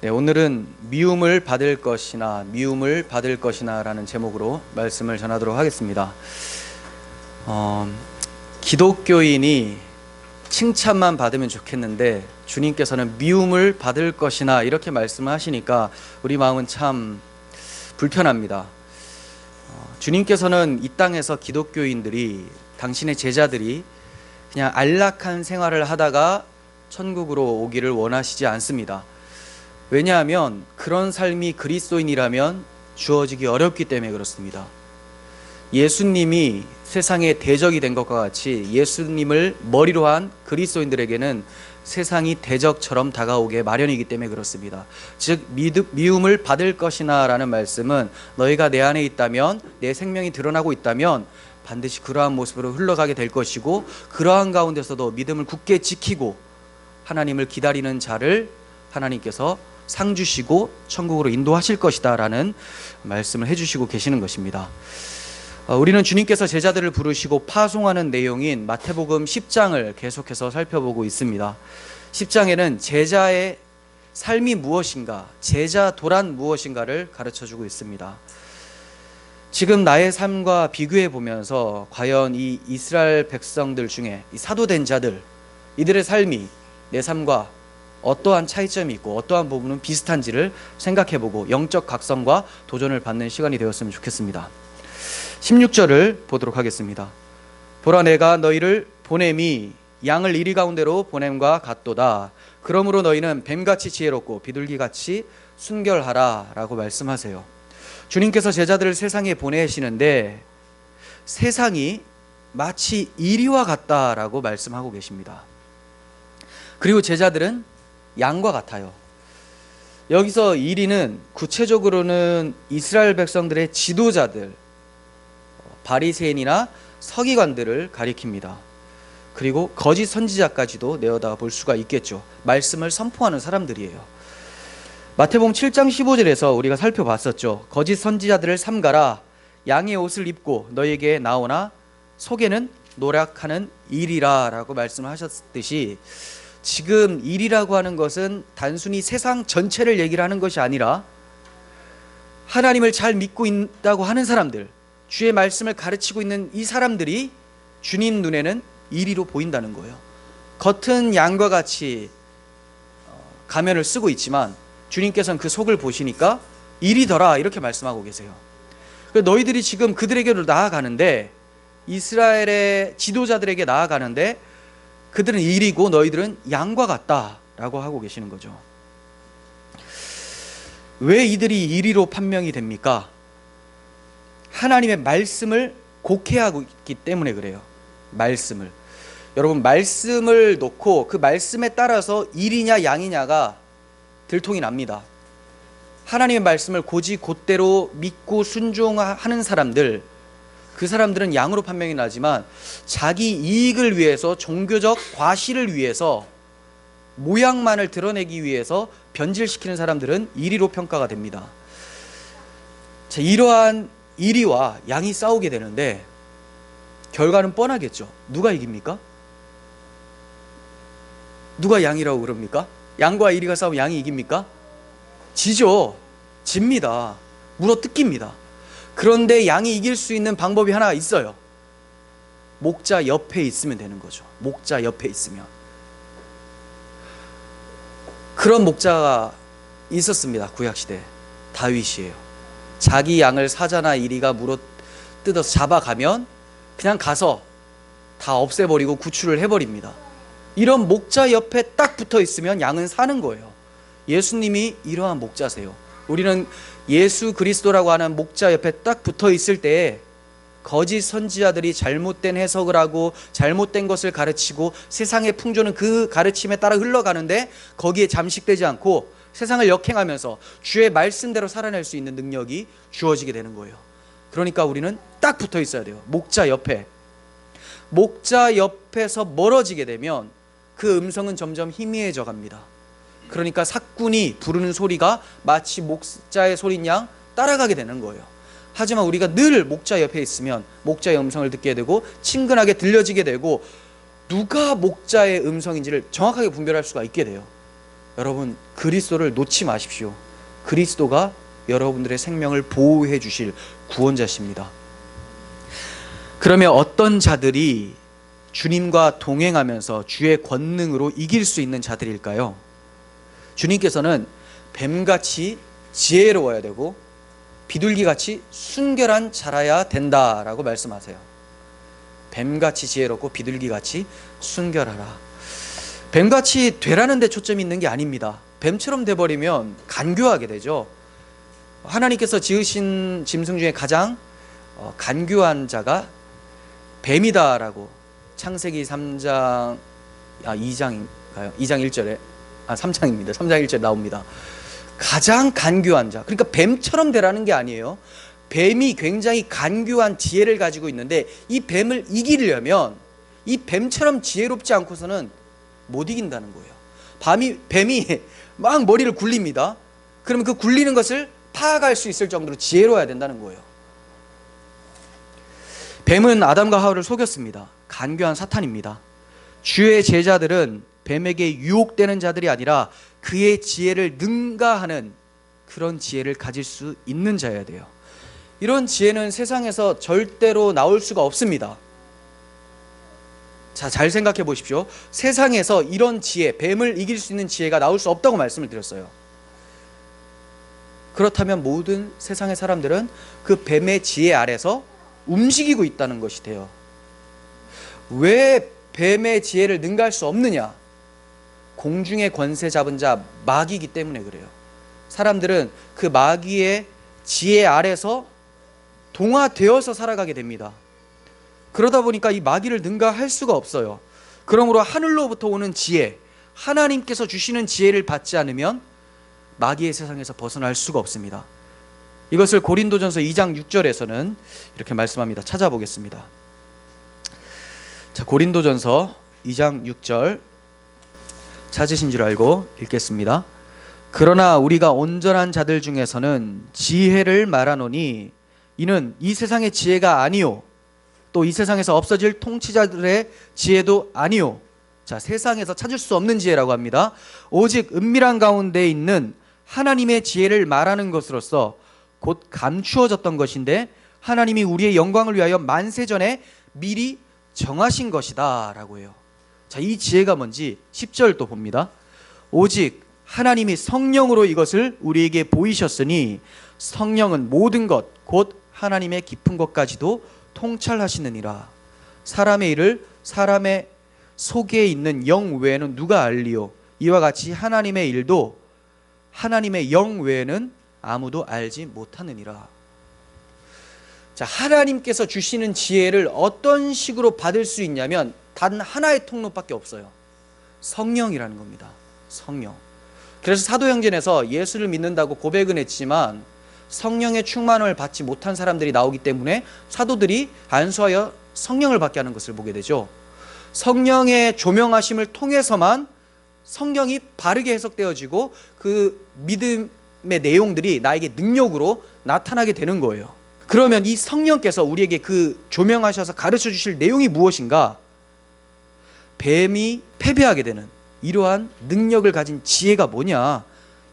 네, 오늘은 미움을 받을 것이나 미움을 받을 것이나 라는 제목으로 말씀을 전하도록 하겠습니다. 기독교인이 칭찬만 받으면 좋겠는데 주님께서는 미움을 받을 것이나 이렇게 말씀을 하시니까 우리 마음은 참 불편합니다. 주님께서는 이 땅에서 기독교인들이, 당신의 제자들이 그냥 안락한 생활을 하다가 천국으로 오기를 원하시지 않습니다. 왜냐하면 그런 삶이 그리스도인이라면 주어지기 어렵기 때문에 그렇습니다. 예수님이 세상의 대적이 된 것과 같이 예수님을 머리로 한 그리스도인들에게는 세상이 대적처럼 다가오게 마련이기 때문에 그렇습니다. 즉 미움을 받을 것이나 라는 말씀은 너희가 내 안에 있다면, 내 생명이 드러나고 있다면 반드시 그러한 모습으로 흘러가게 될 것이고, 그러한 가운데서도 믿음을 굳게 지키고 하나님을 기다리는 자를 하나님께서 상 주시고 천국으로 인도하실 것이다 라는 말씀을 해주시고 계시는 것입니다. 우리는 주님께서 제자들을 부르시고 파송하는 내용인 마태복음 10장을 계속해서 살펴보고 있습니다. 10장에는 제자의 삶이 무엇인가, 제자도란 무엇인가를 가르쳐주고 있습니다. 지금 나의 삶과 비교해 보면서 과연 이 이스라엘 백성들 중에 이 사도된 자들, 이들의 삶이 내 삶과 어떠한 차이점이 있고 어떠한 부분은 비슷한지를 생각해보고 영적 각성과 도전을 받는 시간이 되었으면 좋겠습니다. 16절을 보도록 하겠습니다. 보라, 내가 너희를 보냄이 양을 이리 가운데로 보냄과 같도다. 그러므로 너희는 뱀같이 지혜롭고 비둘기같이 순결하라 라고 말씀하세요. 주님께서 제자들을 세상에 보내시는데 세상이 마치 이리와 같다라고 말씀하고 계십니다. 그리고 제자들은 양과 같아요. 여기서 이리는 구체적으로는 이스라엘 백성들의 지도자들, 바리새인이나 서기관들을 가리킵니다. 그리고 거짓 선지자까지도 내어다 볼 수가 있겠죠. 말씀을 선포하는 사람들이에요. 마태복음 7장 15절에서 우리가 살펴봤었죠. 거짓 선지자들을 삼가라. 양의 옷을 입고 너희에게 나오나 속에는 노력하는 일이라 라고 말씀하셨듯이, 지금 일이라고 하는 것은 단순히 세상 전체를 얘기를 하는 것이 아니라 하나님을 잘 믿고 있다고 하는 사람들, 주의 말씀을 가르치고 있는 이 사람들이 주님 눈에는 이리로 보인다는 거예요. 겉은 양과 같이 가면을 쓰고 있지만 주님께서는 그 속을 보시니까 이리더라 이렇게 말씀하고 계세요. 너희들이 지금 그들에게로 나아가는데, 이스라엘의 지도자들에게 나아가는데 그들은 일이고 너희들은 양과 같다라고 하고 계시는 거죠. 왜 이들이 이리로 판명이 됩니까? 하나님의 말씀을 곡해하고 있기 때문에 그래요. 말씀을. 여러분, 말씀을 놓고 그 말씀에 따라서 일이냐 양이냐가 들통이 납니다. 하나님의 말씀을 곧대로 믿고 순종하는 사람들, 그 사람들은 양으로 판명이 나지만 자기 이익을 위해서, 종교적 과시를 위해서, 모양만을 드러내기 위해서 변질시키는 사람들은 이리로 평가가 됩니다. 자, 이러한 이리와 양이 싸우게 되는데 결과는 뻔하겠죠. 누가 이깁니까? 누가 양이라고 그럽니까? 양과 이리가 싸우면 양이 이깁니까? 지죠. 집니다. 물어뜯깁니다. 그런데 양이 이길 수 있는 방법이 하나 있어요. 목자 옆에 있으면 되는 거죠. 목자 옆에 있으면. 그런 목자가 있었습니다. 구약시대 다윗이에요. 자기 양을 사자나 이리가 물어뜯어서 잡아가면 그냥 가서 다 없애버리고 구출을 해버립니다. 이런 목자 옆에 딱 붙어 있으면 양은 사는 거예요. 예수님이 이러한 목자세요. 우리는 예수 그리스도라고 하는 목자 옆에 딱 붙어 있을 때에 거짓 선지자들이 잘못된 해석을 하고 잘못된 것을 가르치고 세상의 풍조는 그 가르침에 따라 흘러가는데 거기에 잠식되지 않고 세상을 역행하면서 주의 말씀대로 살아낼 수 있는 능력이 주어지게 되는 거예요. 그러니까 우리는 딱 붙어 있어야 돼요. 목자 옆에. 목자 옆에서 멀어지게 되면 그 음성은 점점 희미해져 갑니다. 그러니까 사꾼이 부르는 소리가 마치 목자의 소리인 양 따라가게 되는 거예요. 하지만 우리가 늘 목자 옆에 있으면 목자의 음성을 듣게 되고 친근하게 들려지게 되고 누가 목자의 음성인지를 정확하게 분별할 수가 있게 돼요. 여러분, 그리스도를 놓지 마십시오. 그리스도가 여러분들의 생명을 보호해 주실 구원자십니다. 그러면 어떤 자들이 주님과 동행하면서 주의 권능으로 이길 수 있는 자들일까요? 주님께서는 뱀같이 지혜로워야 되고 비둘기같이 순결한 자라야 된다라고 말씀하세요. 뱀같이 지혜롭고 비둘기같이 순결하라. 뱀같이 되라는 데 초점이 있는 게 아닙니다. 뱀처럼 돼버리면 간교하게 되죠. 하나님께서 지으신 짐승 중에 가장 간교한 자가 뱀이다라고 창세기 3장 2장인가요? 2장 1절에 3장입니다. 3장 1절에 나옵니다. 가장 간교한 자. 그러니까 뱀처럼 되라는 게 아니에요. 뱀이 굉장히 간교한 지혜를 가지고 있는데 이 뱀을 이기려면 이 뱀처럼 지혜롭지 않고서는 못 이긴다는 거예요. 뱀이 막 머리를 굴립니다. 그러면 그 굴리는 것을 파악할 수 있을 정도로 지혜로워야 된다는 거예요. 뱀은 아담과 하와를 속였습니다. 간교한 사탄입니다. 주의 제자들은 뱀에게 유혹되는 자들이 아니라 그의 지혜를 능가하는 그런 지혜를 가질 수 있는 자여야 돼요. 이런 지혜는 세상에서 절대로 나올 수가 없습니다. 자, 잘 생각해 보십시오. 세상에서 이런 지혜, 뱀을 이길 수 있는 지혜가 나올 수 없다고 말씀을 드렸어요. 그렇다면 모든 세상의 사람들은 그 뱀의 지혜 아래서 움직이고 있다는 것이 돼요. 왜 뱀의 지혜를 능가할 수 없느냐? 공중의 권세 잡은 자 마귀이기 때문에 그래요. 사람들은 그 마귀의 지혜 아래서 동화되어서 살아가게 됩니다. 그러다 보니까 이 마귀를 능가할 수가 없어요. 그러므로 하늘로부터 오는 지혜, 하나님께서 주시는 지혜를 받지 않으면 마귀의 세상에서 벗어날 수가 없습니다. 이것을 고린도전서 2장 6절에서는 이렇게 말씀합니다. 찾아보겠습니다. 자, 고린도전서 2장 6절 찾으신 줄 알고 읽겠습니다. 그러나 우리가 온전한 자들 중에서는 지혜를 말하노니 이는 이 세상의 지혜가 아니요 또 이 세상에서 없어질 통치자들의 지혜도 아니요. 자, 세상에서 찾을 수 없는 지혜라고 합니다. 오직 은밀한 가운데 있는 하나님의 지혜를 말하는 것으로서 곧 감추어졌던 것인데 하나님이 우리의 영광을 위하여 만세전에 미리 정하신 것이다 라고 해요. 자, 이 지혜가 뭔지 10절도 봅니다. 오직 하나님이 성령으로 이것을 우리에게 보이셨으니 성령은 모든 것 곧 하나님의 깊은 것까지도 통찰하시느니라. 사람의 일을 사람의 속에 있는 영 외에는 누가 알리요? 이와 같이 하나님의 일도 하나님의 영 외에는 아무도 알지 못하느니라. 자, 하나님께서 주시는 지혜를 어떤 식으로 받을 수 있냐면 단 하나의 통로밖에 없어요. 성령이라는 겁니다. 성령. 그래서 사도행전에서 예수를 믿는다고 고백은 했지만 성령의 충만을 받지 못한 사람들이 나오기 때문에 사도들이 안수하여 성령을 받게 하는 것을 보게 되죠. 성령의 조명하심을 통해서만 성경이 바르게 해석되어지고 그 믿음의 내용들이 나에게 능력으로 나타나게 되는 거예요. 그러면 이 성령께서 우리에게 그 조명하셔서 가르쳐 주실 내용이 무엇인가? 뱀이 패배하게 되는 이러한 능력을 가진 지혜가 뭐냐?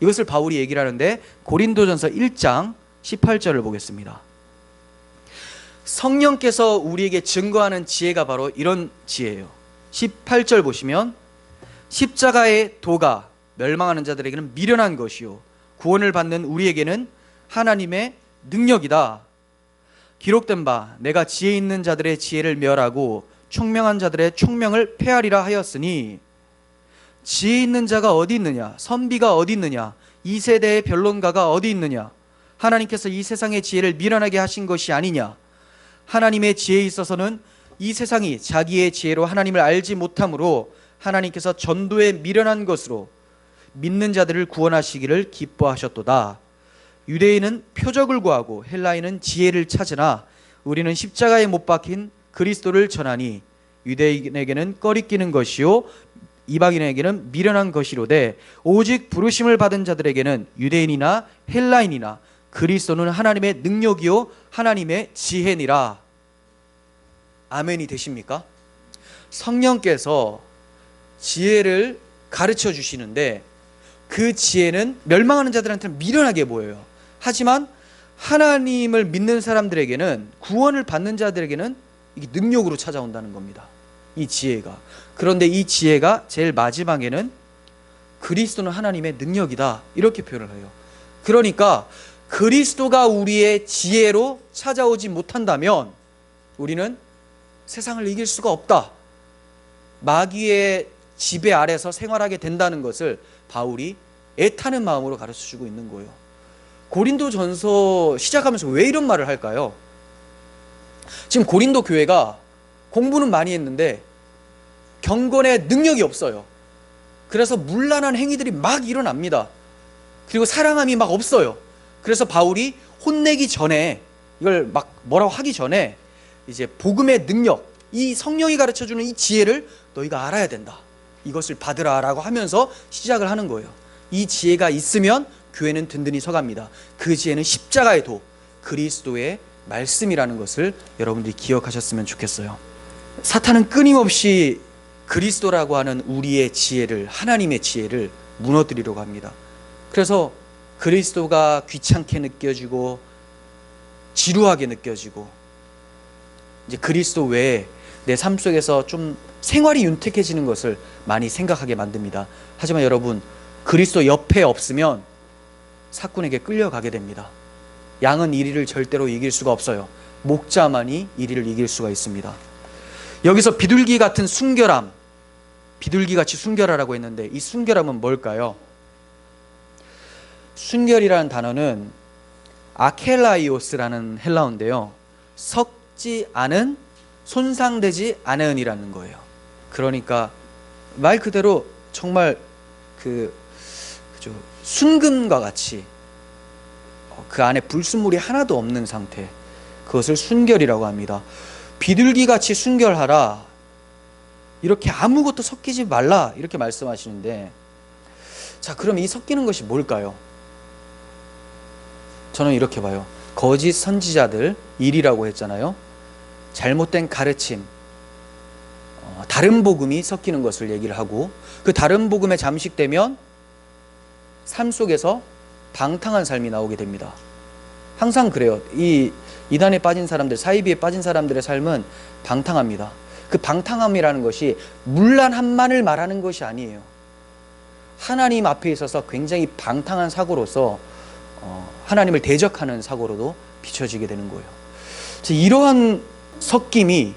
이것을 바울이 얘기를 하는데 고린도전서 1장 18절을 보겠습니다. 성령께서 우리에게 증거하는 지혜가 바로 이런 지혜예요. 18절 보시면 십자가의 도가 멸망하는 자들에게는 미련한 것이요 구원을 받는 우리에게는 하나님의 능력이다. 기록된 바 내가 지혜 있는 자들의 지혜를 멸하고 총명한 자들의 총명을 폐하리라 하였으니 지혜 있는 자가 어디 있느냐? 선비가 어디 있느냐? 이 세대의 변론가가 어디 있느냐? 하나님께서 이 세상의 지혜를 미련하게 하신 것이 아니냐? 하나님의 지혜에 있어서는 이 세상이 자기의 지혜로 하나님을 알지 못함으로 하나님께서 전도에 미련한 것으로 믿는 자들을 구원하시기를 기뻐하셨도다. 유대인은 표적을 구하고 헬라인은 지혜를 찾으나 우리는 십자가에 못 박힌 그리스도를 전하니 유대인에게는 꺼리끼는 것이요 이방인에게는 미련한 것이로되 오직 부르심을 받은 자들에게는 유대인이나 헬라인이나 그리스도는 하나님의 능력이요 하나님의 지혜니라. 아멘이 되십니까? 성령께서 지혜를 가르쳐 주시는데 그 지혜는 멸망하는 자들한테는 미련하게 보여요. 하지만 하나님을 믿는 사람들에게는, 구원을 받는 자들에게는 이게 능력으로 찾아온다는 겁니다. 이 지혜가. 그런데 이 지혜가 제일 마지막에는 그리스도는 하나님의 능력이다, 이렇게 표현을 해요. 그러니까 그리스도가 우리의 지혜로 찾아오지 못한다면 우리는 세상을 이길 수가 없다, 마귀의 지배 아래서 생활하게 된다는 것을 바울이 애타는 마음으로 가르쳐주고 있는 거예요. 고린도전서 시작하면서 왜 이런 말을 할까요? 지금 고린도 교회가 공부는 많이 했는데 경건의 능력이 없어요. 그래서 문란한 행위들이 막 일어납니다. 그리고 사랑함이 막 없어요. 그래서 바울이 혼내기 전에, 이걸 막 뭐라고 하기 전에 이제 복음의 능력, 이 성령이 가르쳐주는 이 지혜를 너희가 알아야 된다, 이것을 받으라 라고 하면서 시작을 하는 거예요. 이 지혜가 있으면 교회는 든든히 서갑니다. 그 지혜는 십자가의 도, 그리스도의 말씀이라는 것을 여러분들이 기억하셨으면 좋겠어요. 사탄은 끊임없이 그리스도라고 하는 우리의 지혜를, 하나님의 지혜를 무너뜨리려고 합니다. 그래서 그리스도가 귀찮게 느껴지고 지루하게 느껴지고, 이제 그리스도 외에 내 삶 속에서 좀 생활이 윤택해지는 것을 많이 생각하게 만듭니다. 하지만 여러분, 그리스도 옆에 없으면 사꾼에게 끌려가게 됩니다. 양은 이리를 절대로 이길 수가 없어요. 목자만이 이리를 이길 수가 있습니다. 여기서 비둘기 같은 순결함, 비둘기같이 순결하라고 했는데 이 순결함은 뭘까요? 순결이라는 단어는 아켈라이오스라는 헬라어인데요, 썩지 않은, 손상되지 않은이라는 거예요. 그러니까 말 그대로 정말 순금과 같이 그 안에 불순물이 하나도 없는 상태, 그것을 순결이라고 합니다. 비둘기같이 순결하라, 이렇게 아무것도 섞이지 말라, 이렇게 말씀하시는데, 자, 그럼 이 섞이는 것이 뭘까요? 저는 이렇게 봐요. 거짓 선지자들 일이라고 했잖아요. 잘못된 가르침, 다른 복음이 섞이는 것을 얘기를 하고, 그 다른 복음에 잠식되면 삶 속에서 방탕한 삶이 나오게 됩니다. 항상 그래요. 이 이단에 빠진 사람들, 사이비에 빠진 사람들의 삶은 방탕합니다. 그 방탕함이라는 것이 문란함만을 말하는 것이 아니에요. 하나님 앞에 있어서 굉장히 방탕한 사고로서 하나님을 대적하는 사고로도 비춰지게 되는 거예요. 이러한 섞임이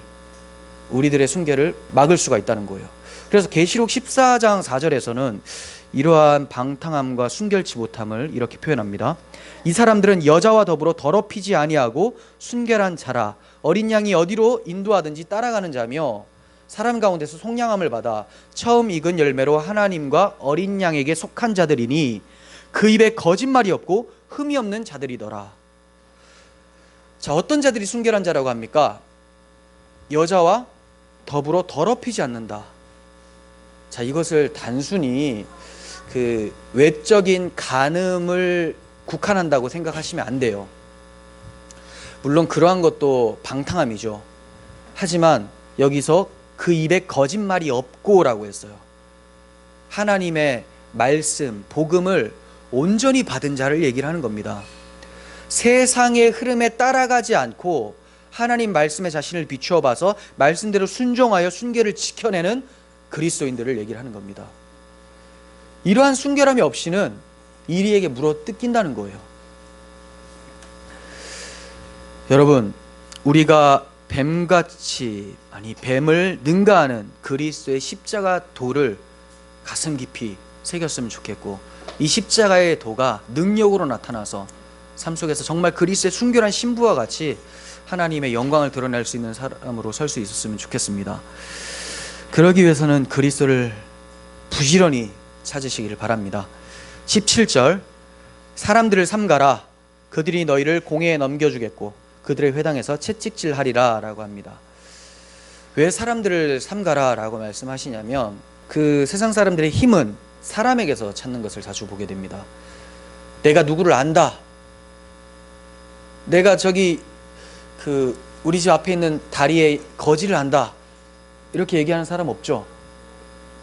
우리들의 순결을 막을 수가 있다는 거예요. 그래서 계시록 14장 4절에서는 이러한 방탕함과 순결치 못함을 이렇게 표현합니다. 이 사람들은 여자와 더불어 더럽히지 아니하고 순결한 자라, 어린 양이 어디로 인도하든지 따라가는 자며 사람 가운데서 속량함을 받아 처음 익은 열매로 하나님과 어린 양에게 속한 자들이니 그 입에 거짓말이 없고 흠이 없는 자들이더라. 자, 어떤 자들이 순결한 자라고 합니까? 여자와 더불어 더럽히지 않는다. 자, 이것을 단순히 그 외적인 간음을 국한한다고 생각하시면 안 돼요. 물론 그러한 것도 방탕함이죠. 하지만 여기서 그 입에 거짓말이 없고라고 했어요. 하나님의 말씀, 복음을 온전히 받은 자를 얘기를 하는 겁니다. 세상의 흐름에 따라가지 않고 하나님 말씀에 자신을 비추어 봐서 말씀대로 순종하여 순결을 지켜내는 그리스도인들을 얘기를 하는 겁니다. 이러한 순결함이 없이는 이리에게 물어 뜯긴다는 거예요. 여러분, 우리가 뱀같이, 아니 뱀을 능가하는 그리스도의 십자가 도를 가슴 깊이 새겼으면 좋겠고, 이 십자가의 도가 능력으로 나타나서 삶 속에서 정말 그리스도의 순결한 신부와 같이 하나님의 영광을 드러낼 수 있는 사람으로 설 수 있었으면 좋겠습니다. 그러기 위해서는 그리스도를 부지런히 찾으시기를 바랍니다. 17절, 사람들을 삼가라, 그들이 너희를 공회에 넘겨주겠고 그들의 회당에서 채찍질하리라 라고 합니다. 왜 사람들을 삼가라 라고 말씀하시냐면, 그 세상 사람들의 힘은 사람에게서 찾는 것을 자주 보게 됩니다. 내가 누구를 안다, 내가 저기 우리 집 앞에 있는 다리에 거지를 안다, 이렇게 얘기하는 사람 없죠?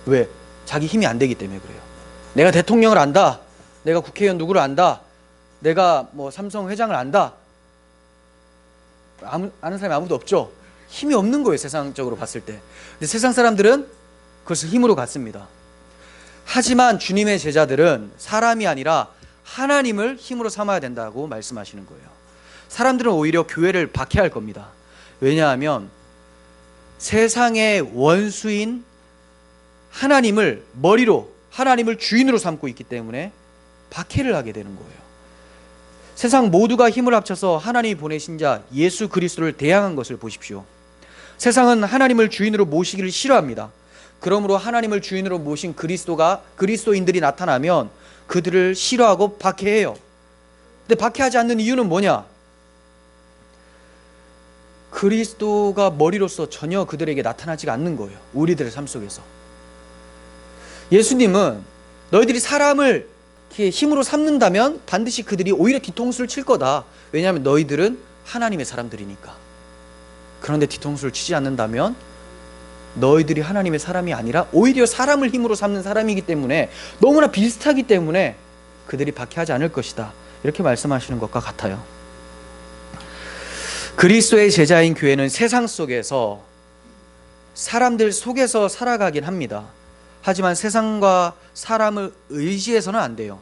왜? 자기 힘이 안 되기 때문에 그래요. 내가 대통령을 안다. 내가 국회의원 누구를 안다. 내가 뭐 삼성 회장을 안다. 아는 사람이 아무도 없죠. 힘이 없는 거예요, 세상적으로 봤을 때. 근데 세상 사람들은 그것을 힘으로 갖습니다. 하지만 주님의 제자들은 사람이 아니라 하나님을 힘으로 삼아야 된다고 말씀하시는 거예요. 사람들은 오히려 교회를 박해할 겁니다. 왜냐하면 세상의 원수인 하나님을 머리로, 하나님을 주인으로 삼고 있기 때문에 박해를 하게 되는 거예요. 세상 모두가 힘을 합쳐서 하나님이 보내신 자 예수 그리스도를 대항한 것을 보십시오. 세상은 하나님을 주인으로 모시기를 싫어합니다. 그러므로 하나님을 주인으로 모신 그리스도인들이 나타나면 그들을 싫어하고 박해해요. 근데 박해하지 않는 이유는 뭐냐? 그리스도가 머리로서 전혀 그들에게 나타나지가 않는 거예요. 우리들의 삶 속에서. 예수님은 너희들이 사람을 이렇게 힘으로 삼는다면 반드시 그들이 오히려 뒤통수를 칠 거다. 왜냐하면 너희들은 하나님의 사람들이니까. 그런데 뒤통수를 치지 않는다면 너희들이 하나님의 사람이 아니라 오히려 사람을 힘으로 삼는 사람이기 때문에 너무나 비슷하기 때문에 그들이 박해하지 않을 것이다. 이렇게 말씀하시는 것과 같아요. 그리스도의 제자인 교회는 세상 속에서 사람들 속에서 살아가긴 합니다. 하지만 세상과 사람을 의지해서는 안 돼요.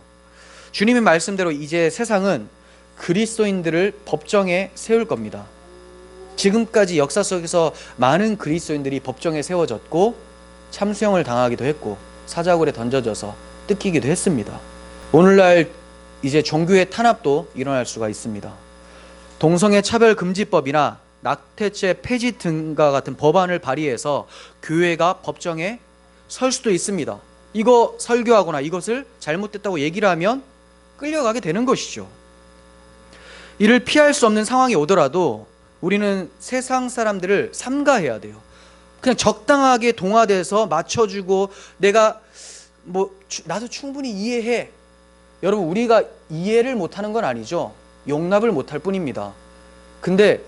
주님의 말씀대로 이제 세상은 그리스도인들을 법정에 세울 겁니다. 지금까지 역사 속에서 많은 그리스도인들이 법정에 세워졌고 참수형을 당하기도 했고 사자굴에 던져져서 뜯기기도 했습니다. 오늘날 이제 종교의 탄압도 일어날 수가 있습니다. 동성애 차별 금지법이나 낙태죄 폐지 등과 같은 법안을 발의해서 교회가 법정에 설 수도 있습니다. 이거 설교하거나 이것을 잘못됐다고 얘기를 하면 끌려가게 되는 것이죠. 이를 피할 수 없는 상황이 오더라도 우리는 세상 사람들을 삼가해야 돼요. 그냥 적당하게 동화돼서 맞춰주고 내가 나도 충분히 이해해. 여러분, 우리가 이해를 못하는 건 아니죠. 용납을 못할 뿐입니다. 근데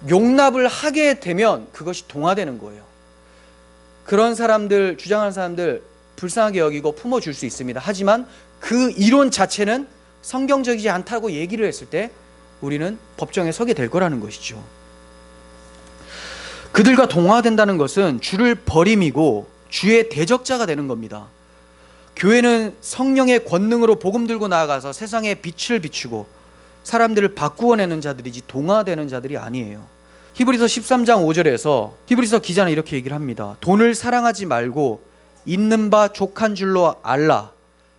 용납을 하게 되면 그것이 동화되는 거예요. 그런 사람들, 주장하는 사람들 불쌍하게 여기고 품어줄 수 있습니다. 하지만 그 이론 자체는 성경적이지 않다고 얘기를 했을 때 우리는 법정에 서게 될 거라는 것이죠. 그들과 동화된다는 것은 주를 버림이고 주의 대적자가 되는 겁니다. 교회는 성령의 권능으로 복음 들고 나아가서 세상에 빛을 비추고 사람들을 바꾸어내는 자들이지 동화되는 자들이 아니에요. 히브리서 13장 5절에서 히브리서 기자는 이렇게 얘기를 합니다. 돈을 사랑하지 말고 있는 바 족한 줄로 알라.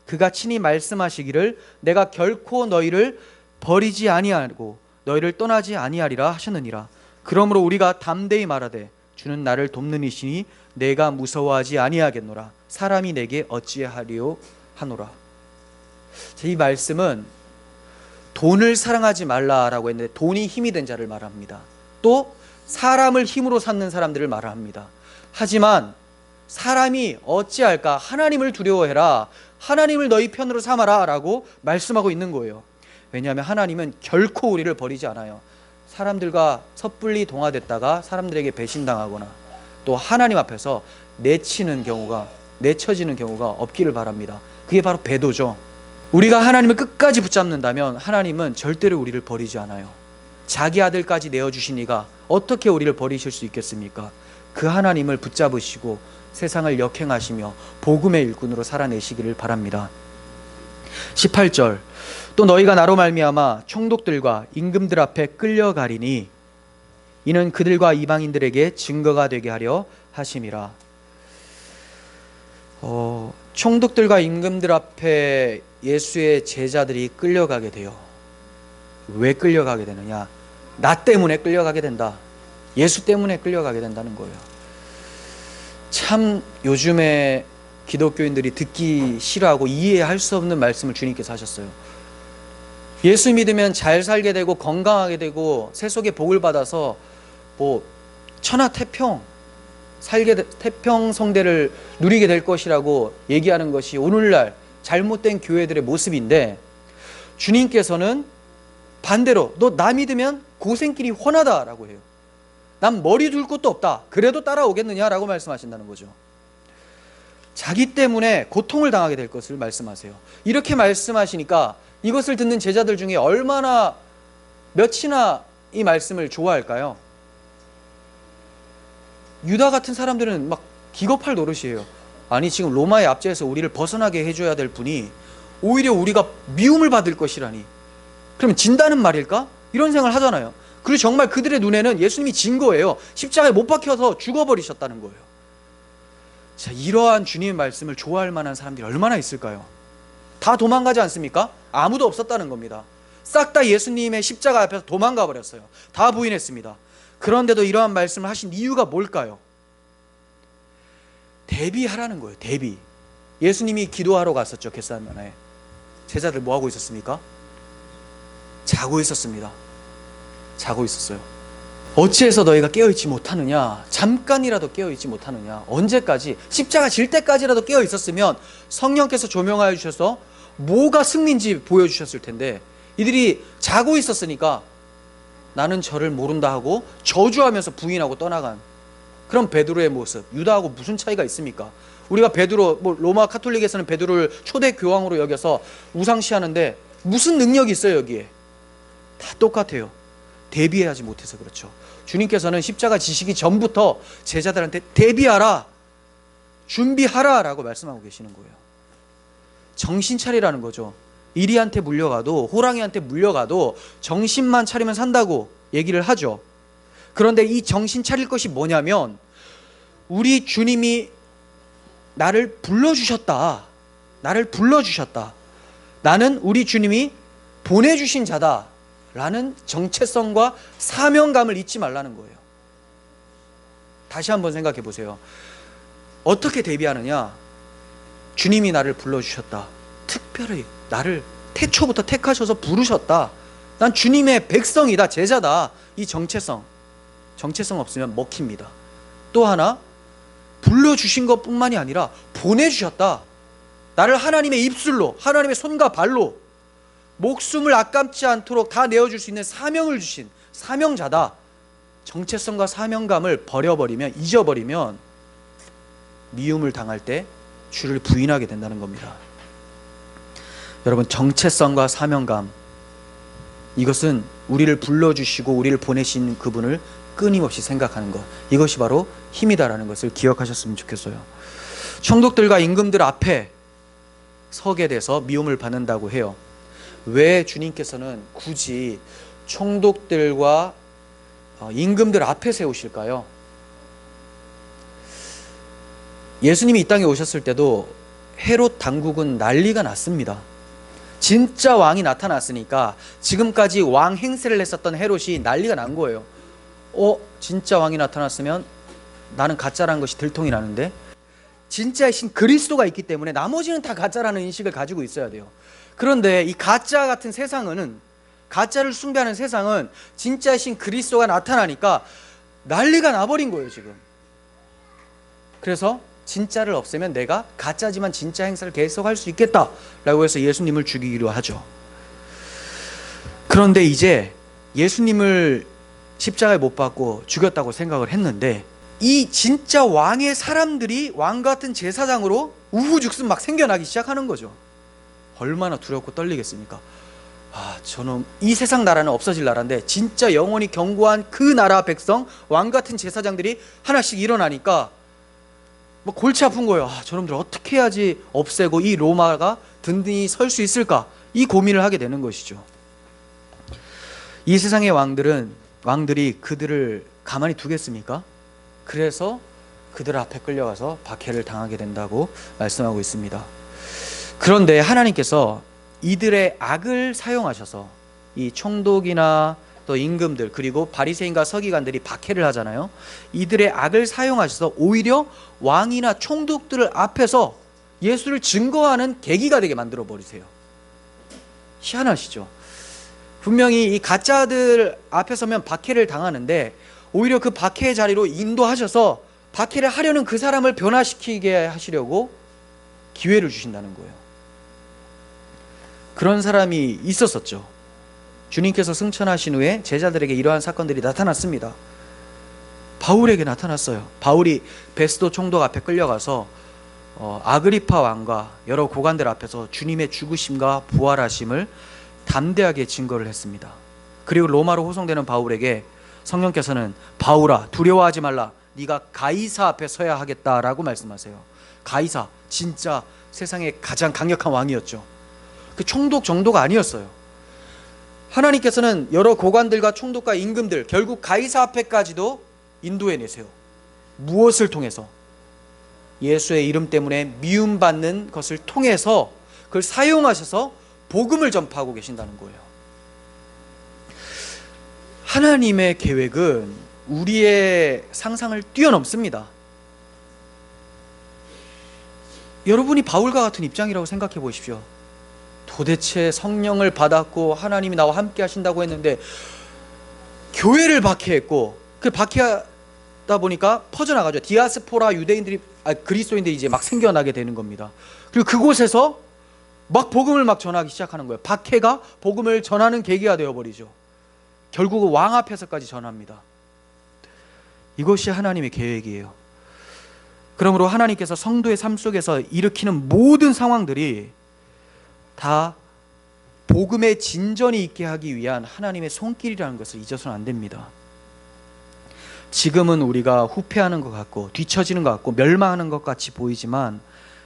그가 친히 말씀하시기를 내가 결코 너희를 버리지 아니하고 너희를 떠나지 아니하리라 하셨느니라. 그러므로 우리가 담대히 말하되 주는 나를 돕는 이시니 내가 무서워하지 아니하겠노라. 사람이 내게 어찌하리요 하노라. 이 말씀은 돈을 사랑하지 말라라고 했는데 돈이 힘이 된 자를 말합니다. 또 사람을 힘으로 삼는 사람들을 말합니다. 하지만 사람이 어찌할까? 하나님을 두려워해라. 하나님을 너희 편으로 삼아라 라고 말씀하고 있는 거예요. 왜냐하면 하나님은 결코 우리를 버리지 않아요. 사람들과 섣불리 동화됐다가 사람들에게 배신당하거나 또 하나님 앞에서 내쳐지는 경우가 없기를 바랍니다. 그게 바로 배도죠. 우리가 하나님을 끝까지 붙잡는다면 하나님은 절대로 우리를 버리지 않아요. 자기 아들까지 내어주신 이가 어떻게 우리를 버리실 수 있겠습니까? 그 하나님을 붙잡으시고 세상을 역행하시며 복음의 일꾼으로 살아내시기를 바랍니다. 18절 또 너희가 나로 말미암아 총독들과 임금들 앞에 끌려가리니 이는 그들과 이방인들에게 증거가 되게 하려 하심이라. 총독들과 임금들 앞에 예수의 제자들이 끌려가게 돼요. 왜 끌려가게 되느냐? 나 때문에 끌려가게 된다. 예수 때문에 끌려가게 된다는 거예요. 참 요즘에 기독교인들이 듣기 싫어하고 이해할 수 없는 말씀을 주님께서 하셨어요. 예수 믿으면 잘 살게 되고 건강하게 되고 세속의 복을 받아서 천하태평 태평성대를 누리게 될 것이라고 얘기하는 것이 오늘날 잘못된 교회들의 모습인데, 주님께서는 반대로 너 나 믿으면 고생길이 훤하다라고 해요. 난 머리 둘 곳도 없다. 그래도 따라오겠느냐라고 말씀하신다는 거죠. 자기 때문에 고통을 당하게 될 것을 말씀하세요. 이렇게 말씀하시니까 이것을 듣는 제자들 중에 얼마나 몇이나 이 말씀을 좋아할까요? 유다 같은 사람들은 막 기겁할 노릇이에요. 아니 지금 로마의 압제에서 우리를 벗어나게 해줘야 될 분이 오히려 우리가 미움을 받을 것이라니, 그러면 진다는 말일까? 이런 생각을 하잖아요. 그리고 정말 그들의 눈에는 예수님이 진 거예요. 십자가에 못 박혀서 죽어버리셨다는 거예요. 자, 이러한 주님의 말씀을 좋아할 만한 사람들이 얼마나 있을까요? 다 도망가지 않습니까? 아무도 없었다는 겁니다. 싹 다 예수님의 십자가 앞에서 도망가 버렸어요. 다 부인했습니다. 그런데도 이러한 말씀을 하신 이유가 뭘까요? 대비하라는 거예요. 대비. 예수님이 기도하러 갔었죠. 겟세마네에. 제자들 뭐 하고 있었습니까? 자고 있었습니다. 자고 있었어요. 어찌해서 너희가 깨어있지 못하느냐? 잠깐이라도 깨어있지 못하느냐? 언제까지? 십자가 질 때까지라도 깨어있었으면 성령께서 조명하여 주셔서 뭐가 승리인지 보여주셨을 텐데, 이들이 자고 있었으니까 나는 저를 모른다 하고 저주하면서 부인하고 떠나간 그런 베드로의 모습, 유다하고 무슨 차이가 있습니까? 우리가 베드로, 로마 카톨릭에서는 베드로를 초대 교황으로 여겨서 우상시하는데 무슨 능력이 있어요? 여기에 다 똑같아요. 대비하지 못해서 그렇죠. 주님께서는 십자가 지시기 전부터 제자들한테 대비하라, 준비하라 라고 말씀하고 계시는 거예요. 정신 차리라는 거죠. 이리한테 물려가도, 호랑이한테 물려가도 정신만 차리면 산다고 얘기를 하죠. 그런데 이 정신 차릴 것이 뭐냐면, 우리 주님이 나를 불러주셨다. 나를 불러주셨다. 나는 우리 주님이 보내주신 자다 라는 정체성과 사명감을 잊지 말라는 거예요. 다시 한번 생각해 보세요. 어떻게 대비하느냐? 주님이 나를 불러주셨다. 특별히 나를 태초부터 택하셔서 부르셨다. 난 주님의 백성이다, 제자다. 이 정체성 없으면 먹힙니다. 또 하나, 불러주신 것뿐만이 아니라 보내주셨다. 나를 하나님의 입술로, 하나님의 손과 발로 목숨을 아깝지 않도록 다 내어줄 수 있는 사명을 주신 사명자다. 정체성과 사명감을 버려버리면, 잊어버리면 미움을 당할 때 주를 부인하게 된다는 겁니다. 여러분, 정체성과 사명감, 이것은 우리를 불러주시고 우리를 보내신 그분을 끊임없이 생각하는 것, 이것이 바로 힘이다라는 것을 기억하셨으면 좋겠어요. 총독들과 임금들 앞에 서게 돼서 미움을 받는다고 해요. 왜 주님께서는 굳이 총독들과 임금들 앞에 세우실까요? 예수님이 이 땅에 오셨을 때도 헤롯 당국은 난리가 났습니다. 진짜 왕이 나타났으니까 지금까지 왕 행세를 했었던 헤롯이 난리가 난 거예요. 진짜 왕이 나타났으면 나는 가짜라는 것이 들통이 나는데, 진짜의 신 그리스도가 있기 때문에 나머지는 다 가짜라는 인식을 가지고 있어야 돼요. 그런데 이 가짜 같은 세상은, 가짜를 숭배하는 세상은 진짜의 신 그리스도가 나타나니까 난리가 나버린 거예요 지금. 그래서 진짜를 없애면 내가 가짜지만 진짜 행사를 계속할 수 있겠다라고 해서 예수님을 죽이기로 하죠. 그런데 이제 예수님을 십자가에 못 박고 죽였다고 생각을 했는데, 이 진짜 왕의 사람들이 왕 같은 제사장으로 우후죽순 막 생겨나기 시작하는 거죠. 얼마나 두렵고 떨리겠습니까? 저놈, 이 세상 나라는 없어질 나라인데 진짜 영원히 견고한 그 나라 백성, 왕 같은 제사장들이 하나씩 일어나니까 뭐 골치 아픈 거예요. 저놈들 어떻게 해야지 없애고 이 로마가 든든히 설 수 있을까? 이 고민을 하게 되는 것이죠. 이 세상의 왕들이 그들을 가만히 두겠습니까? 그래서 그들 앞에 끌려가서 박해를 당하게 된다고 말씀하고 있습니다. 그런데 하나님께서 이들의 악을 사용하셔서, 이 총독이나 또 임금들, 그리고 바리새인과 서기관들이 박해를 하잖아요. 이들의 악을 사용하셔서 오히려 왕이나 총독들 앞에서 예수를 증거하는 계기가 되게 만들어 버리세요. 희한하시죠? 분명히 이 가짜들 앞에 서면 박해를 당하는데, 오히려 그 박해의 자리로 인도하셔서 박해를 하려는 그 사람을 변화시키게 하시려고 기회를 주신다는 거예요. 그런 사람이 있었었죠. 주님께서 승천하신 후에 제자들에게 이러한 사건들이 나타났습니다. 바울에게 나타났어요. 바울이 베스도 총독 앞에 끌려가서 아그리파 왕과 여러 고관들 앞에서 주님의 죽으심과 부활하심을 담대하게 증거를 했습니다. 그리고 로마로 호송되는 바울에게 성령께서는 바울아 두려워하지 말라, 네가 가이사 앞에 서야 하겠다라고 말씀하세요. 가이사, 진짜 세상에 가장 강력한 왕이었죠. 그 총독 정도가 아니었어요. 하나님께서는 여러 고관들과 총독과 임금들, 결국 가이사 앞에까지도 인도해내세요. 무엇을 통해서? 예수의 이름 때문에 미움받는 것을 통해서 그걸 사용하셔서 복음을 전파하고 계신다는 거예요. 하나님의 계획은 우리의 상상을 뛰어넘습니다. 여러분이 바울과 같은 입장이라고 생각해 보십시오. 도대체 성령을 받았고 하나님이 나와 함께 하신다고 했는데 교회를 박해했고, 그 박해하다 보니까 퍼져나가죠. 디아스포라 유대인들이, 그리스도인들이 이제 막 생겨나게 되는 겁니다. 그리고 그곳에서 막 복음을 막 전하기 시작하는 거예요. 박해가 복음을 전하는 계기가 되어버리죠. 결국은 왕 앞에서까지 전합니다. 이것이 하나님의 계획이에요. 그러므로 하나님께서 성도의 삶 속에서 일으키는 모든 상황들이 다 복음의 진전이 있게 하기 위한 하나님의 손길이라는 것을 잊어서는 안 됩니다. 지금은 우리가 후퇴하는 것 같고 뒤처지는 것 같고 멸망하는 것 같이 보이지만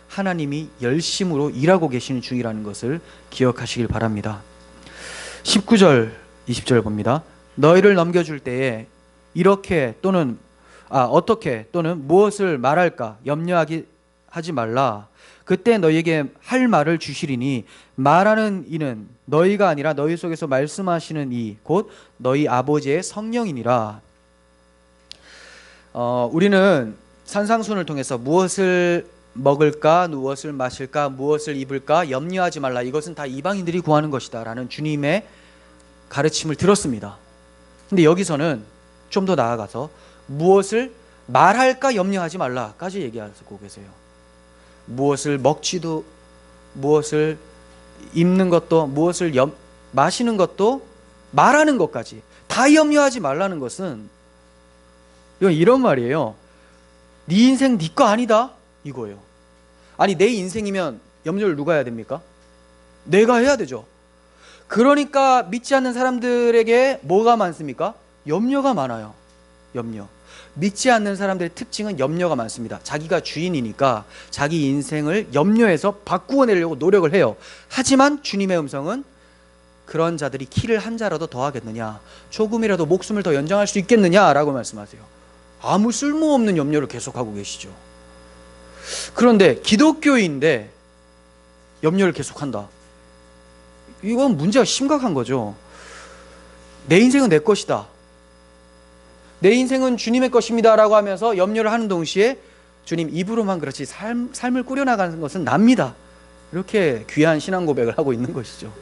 하나님이 열심으로 일하고 계시는 중이라는 것을 기억하시길 바랍니다. 19절 20절 봅니다. 너희를 넘겨줄 때에 이렇게 또는 어떻게 또는 무엇을 말할까 염려하지 말라. 그때 너희에게 할 말을 주시리니 말하는 이는 너희가 아니라 너희 속에서 말씀하시는 이 곧 너희 아버지의 성령이니라. 우리는 산상순을 통해서 무엇을 먹을까, 무엇을 마실까, 무엇을 입을까 염려하지 말라, 이것은 다 이방인들이 구하는 것이다 라는 주님의 가르침을 들었습니다. 근데 여기서는 좀 더 나아가서 무엇을 말할까 염려하지 말라까지 얘기하고 계세요. 무엇을 먹지도, 무엇을 입는 것도, 무엇을 마시는 것도, 말하는 것까지 다 염려하지 말라는 것은 이런 말이에요. 네 인생 네 거 아니다 이거예요. 아니 내 인생이면 염려를 누가 해야 됩니까? 내가 해야 되죠. 그러니까 믿지 않는 사람들에게 뭐가 많습니까? 염려가 많아요. 염려. 믿지 않는 사람들의 특징은 염려가 많습니다. 자기가 주인이니까 자기 인생을 염려해서 바꾸어 내려고 노력을 해요. 하지만 주님의 음성은 그런 자들이 키를 한 자라도 더 하겠느냐, 조금이라도 목숨을 더 연장할 수 있겠느냐라고 말씀하세요. 아무 쓸모없는 염려를 계속하고 계시죠. 그런데 기독교인데 염려를 계속한다. 이건 문제가 심각한 거죠. 내 인생은 내 것이다, 내 인생은 주님의 것입니다 라고 하면서 염려를 하는 동시에 주님 입으로만 그렇지 삶을 꾸려나가는 것은 납니다, 이렇게 귀한 신앙 고백을 하고 있는 것이죠.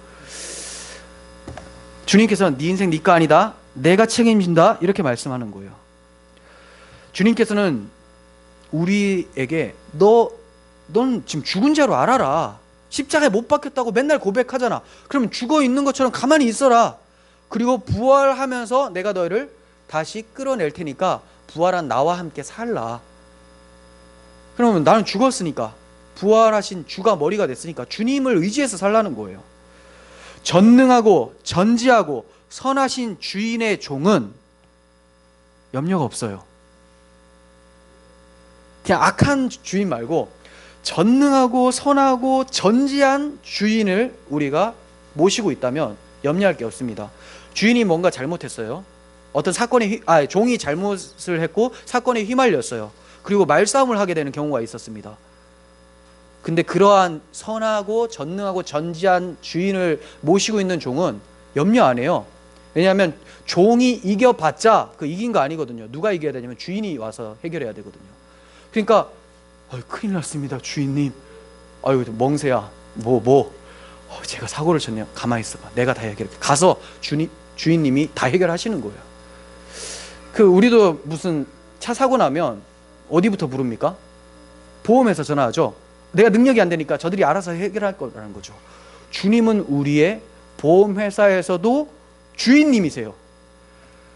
주님께서는 네 인생 네 거 아니다, 내가 책임진다 이렇게 말씀하는 거예요. 주님께서는 우리에게 넌 지금 죽은 자로 알아라, 십자가에 못 박혔다고 맨날 고백하잖아, 그럼 죽어 있는 것처럼 가만히 있어라, 그리고 부활하면서 내가 너희를 다시 끌어낼 테니까 부활한 나와 함께 살라. 그러면 나는 죽었으니까, 부활하신 주가 머리가 됐으니까 주님을 의지해서 살라는 거예요. 전능하고 전지하고 선하신 주인의 종은 염려가 없어요. 그냥 악한 주인 말고 전능하고 선하고 전지한 주인을 우리가 모시고 있다면 염려할 게 없습니다. 주인이 뭔가 잘못했어요. 어떤 사건에 종이 잘못을 했고 사건에 휘말렸어요. 그리고 말싸움을 하게 되는 경우가 있었습니다. 근데 그러한 선하고 전능하고 전지한 주인을 모시고 있는 종은 염려 안 해요. 왜냐하면 종이 이겨봤자 그 이긴 거 아니거든요. 누가 이겨야 되냐면 주인이 와서 해결해야 되거든요. 그러니까 큰일 났습니다 주인님, 멍새야 제가 사고를 쳤네요. 가만히 있어봐, 내가 다 해결할게. 가서 주인님이 다 해결하시는 거예요. 우리도 무슨 차 사고 나면 어디부터 부릅니까? 보험회사 전화하죠. 내가 능력이 안 되니까 저들이 알아서 해결할 거라는 거죠. 주님은 우리의 보험회사에서도 주인님이세요.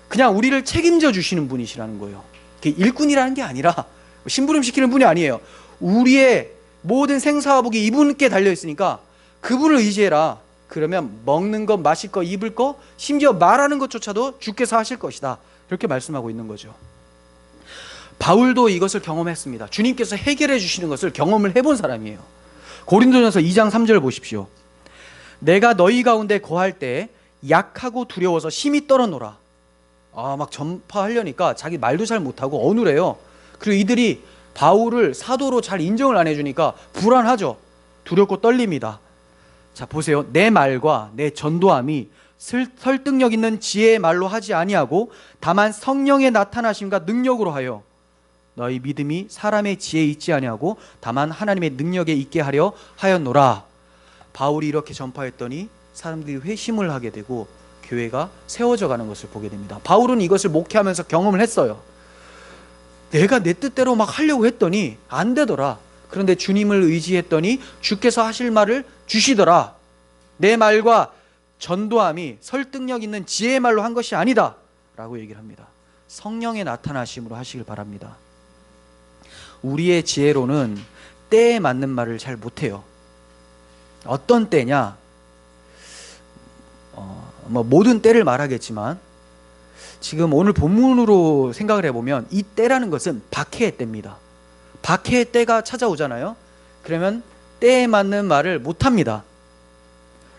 그냥 우리를 책임져 주시는 분이시라는 거예요. 일꾼이라는 게 아니라 심부름 시키는 분이 아니에요. 우리의 모든 생사화복이 이분께 달려 있으니까 그분을 의지해라. 그러면 먹는 것, 마실 것, 입을 것, 심지어 말하는 것조차도 주께서 하실 것이다. 이렇게 말씀하고 있는 거죠. 바울도 이것을 경험했습니다. 주님께서 해결해 주시는 것을 경험을 해본 사람이에요. 고린도전서 2장 3절 보십시오. 내가 너희 가운데 거할 때 약하고 두려워서 심히 떨어노라. 막 전파하려니까 자기 말도 잘 못하고 어눌해요. 그리고 이들이 바울을 사도로 잘 인정을 안 해주니까 불안하죠. 두렵고 떨립니다. 자, 보세요. 내 말과 내 전도함이 설득력 있는 지혜의 말로 하지 아니하고 다만 성령의 나타나심과 능력으로 하여 너희 믿음이 사람의 지혜에 있지 아니하고 다만 하나님의 능력에 있게 하려 하였노라. 바울이 이렇게 전파했더니 사람들이 회심을 하게 되고 교회가 세워져 가는 것을 보게 됩니다. 바울은 이것을 목회하면서 경험을 했어요. 내가 내 뜻대로 막 하려고 했더니 안 되더라. 그런데 주님을 의지했더니 주께서 하실 말을 주시더라. 내 말과 전도함이 설득력 있는 지혜의 말로 한 것이 아니다 라고 얘기를 합니다. 성령의 나타나심으로 하시길 바랍니다. 우리의 지혜로는 때에 맞는 말을 잘 못해요. 어떤 때냐? 모든 때를 말하겠지만 지금 오늘 본문으로 생각을 해보면 이 때라는 것은 박해의 때입니다. 박해의 때가 찾아오잖아요. 그러면 때에 맞는 말을 못합니다.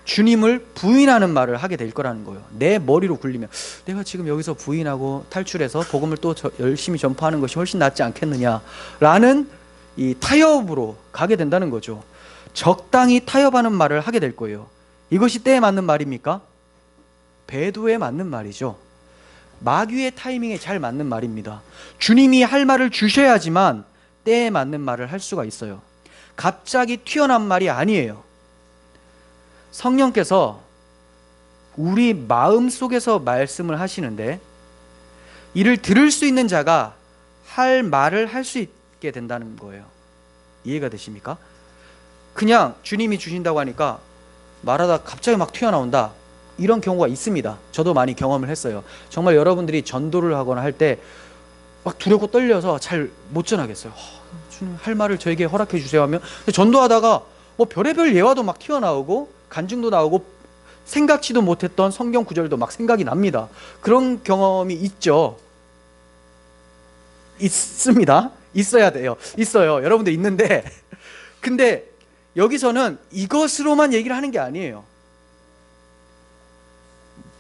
주님을 부인하는 말을 하게 될 거라는 거예요. 내 머리로 굴리면 내가 지금 여기서 부인하고 탈출해서 복음을 또 열심히 전파하는 것이 훨씬 낫지 않겠느냐라는 이 타협으로 가게 된다는 거죠. 적당히 타협하는 말을 하게 될 거예요. 이것이 때에 맞는 말입니까? 배도에 맞는 말이죠. 마귀의 타이밍에 잘 맞는 말입니다. 주님이 할 말을 주셔야지만 때에 맞는 말을 할 수가 있어요. 갑자기 튀어나온 말이 아니에요. 성령께서 우리 마음 속에서 말씀을 하시는데 이를 들을 수 있는 자가 할 말을 할 수 있게 된다는 거예요. 이해가 되십니까? 그냥 주님이 주신다고 하니까 말하다 갑자기 막 튀어나온다. 이런 경우가 있습니다. 저도 많이 경험을 했어요. 정말 여러분들이 전도를 하거나 할 때 막 두렵고 떨려서 잘 못 전하겠어요. 주님 할 말을 저에게 허락해 주세요 하면 전도하다가 별의별 예화도 막 튀어나오고 간증도 나오고 생각지도 못했던 성경 구절도 막 생각이 납니다. 그런 경험이 있죠. 있습니다. 있어야 돼요. 있어요. 여러분들 있는데 근데 여기서는 이것으로만 얘기를 하는 게 아니에요.